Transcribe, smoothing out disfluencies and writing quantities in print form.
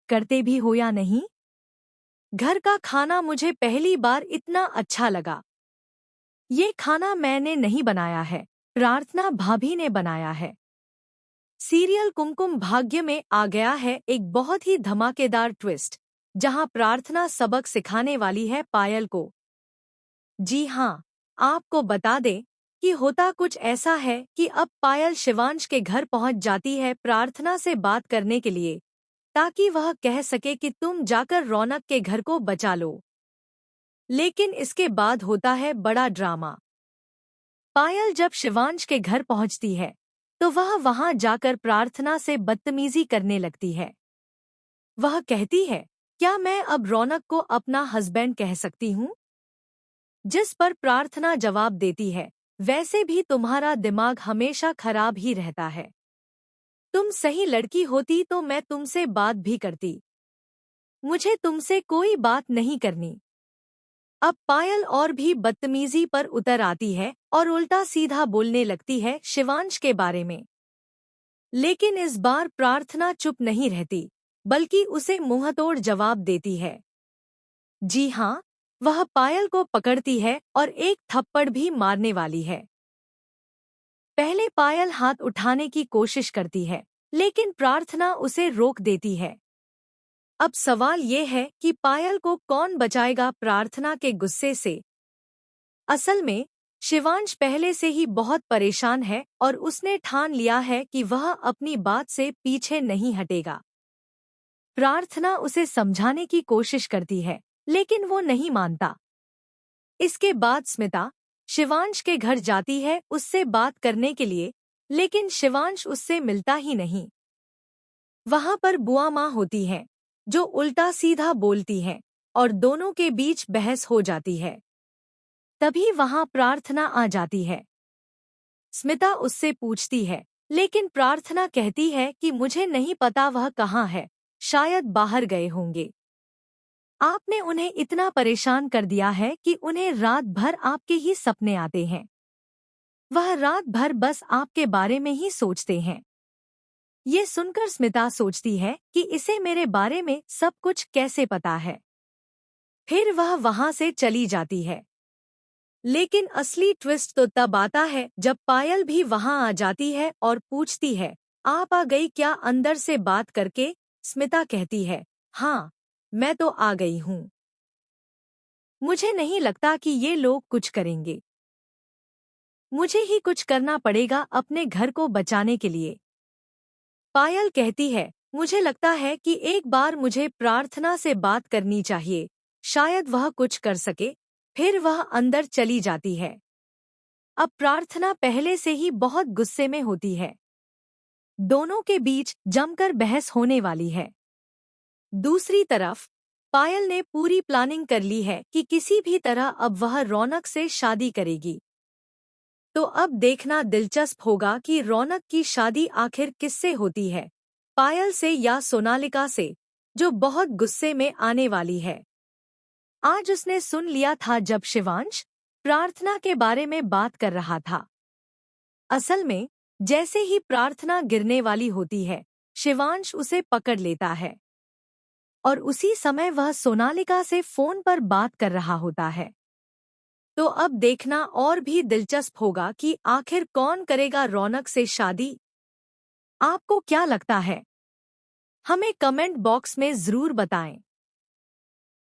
करते भी हो या नहीं? घर का खाना मुझे पहली बार इतना अच्छा लगा। ये खाना मैंने नहीं बनाया है, प्रार्थना भाभी ने बनाया है। सीरियल कुमकुम भाग्य में आ गया है एक बहुत ही धमाकेदार ट्विस्ट, जहां प्रार्थना सबक सिखाने वाली है पायल को। जी हाँ, आपको बता दें कि होता कुछ ऐसा है कि अब पायल शिवांश के घर पहुंच जाती है प्रार्थना से बात करने के लिए, ताकि वह कह सके कि तुम जाकर रौनक के घर को बचा लो। लेकिन इसके बाद होता है बड़ा ड्रामा। पायल जब शिवांश के घर पहुंचती है, तो वह वहां जाकर प्रार्थना से बदतमीजी करने लगती है। वह कहती है, क्या मैं अब रौनक को अपना हस्बैंड कह सकती हूँ? जिस पर प्रार्थना जवाब देती है, वैसे भी तुम्हारा दिमाग हमेशा खराब ही रहता है। तुम सही लड़की होती तो मैं तुमसे बात भी करती। मुझे तुमसे कोई बात नहीं करनी। अब पायल और भी बदतमीजी पर उतर आती है और उल्टा सीधा बोलने लगती है शिवांश के बारे में। लेकिन इस बार प्रार्थना चुप नहीं रहती, बल्कि उसे मुंहतोड़ जवाब देती है। जी हाँ, वह पायल को पकड़ती है और एक थप्पड़ भी मारने वाली है। पहले पायल हाथ उठाने की कोशिश करती है, लेकिन प्रार्थना उसे रोक देती है। अब सवाल ये है कि पायल को कौन बचाएगा प्रार्थना के गुस्से से। असल में शिवांश पहले से ही बहुत परेशान है और उसने ठान लिया है कि वह अपनी बात से पीछे नहीं हटेगा। प्रार्थना उसे समझाने की कोशिश करती है, लेकिन वो नहीं मानता। इसके बाद स्मिता शिवांश के घर जाती है उससे बात करने के लिए, लेकिन शिवांश उससे मिलता ही नहीं। वहां पर बुआ माँ होती हैं, जो उल्टा सीधा बोलती हैं और दोनों के बीच बहस हो जाती है। तभी वहां प्रार्थना आ जाती है। स्मिता उससे पूछती है, लेकिन प्रार्थना कहती है कि मुझे नहीं पता वह कहाँ है, शायद बाहर गए होंगे। आपने उन्हें इतना परेशान कर दिया है कि उन्हें रात भर आपके ही सपने आते हैं। वह रात भर बस आपके बारे में ही सोचते हैं। ये सुनकर स्मिता सोचती है कि इसे मेरे बारे में सब कुछ कैसे पता है। फिर वह वहां से चली जाती है। लेकिन असली ट्विस्ट तो तब आता है जब पायल भी वहां आ जाती है और पूछती है, आप आ गई क्या अंदर से बात करके? स्मिता कहती है, हाँ, मैं तो आ गई हूँ। मुझे नहीं लगता कि ये लोग कुछ करेंगे। मुझे ही कुछ करना पड़ेगा अपने घर को बचाने के लिए। पायल कहती है, मुझे लगता है कि एक बार मुझे प्रार्थना से बात करनी चाहिए, शायद वह कुछ कर सके। फिर वह अंदर चली जाती है। अब प्रार्थना पहले से ही बहुत गुस्से में होती है। दोनों के बीच जमकर बहस होने वाली है। दूसरी तरफ पायल ने पूरी प्लानिंग कर ली है कि किसी भी तरह अब वह रौनक से शादी करेगी। तो अब देखना दिलचस्प होगा कि रौनक की शादी आखिर किससे होती है, पायल से या सोनालिका से, जो बहुत गुस्से में आने वाली है। आज उसने सुन लिया था जब शिवांश प्रार्थना के बारे में बात कर रहा था। असल में जैसे ही प्रार्थना गिरने वाली होती है, शिवांश उसे पकड़ लेता है और उसी समय वह सोनालिका से फोन पर बात कर रहा होता है। तो अब देखना और भी दिलचस्प होगा कि आखिर कौन करेगा रौनक से शादी। आपको क्या लगता है? हमें कमेंट बॉक्स में जरूर बताएं।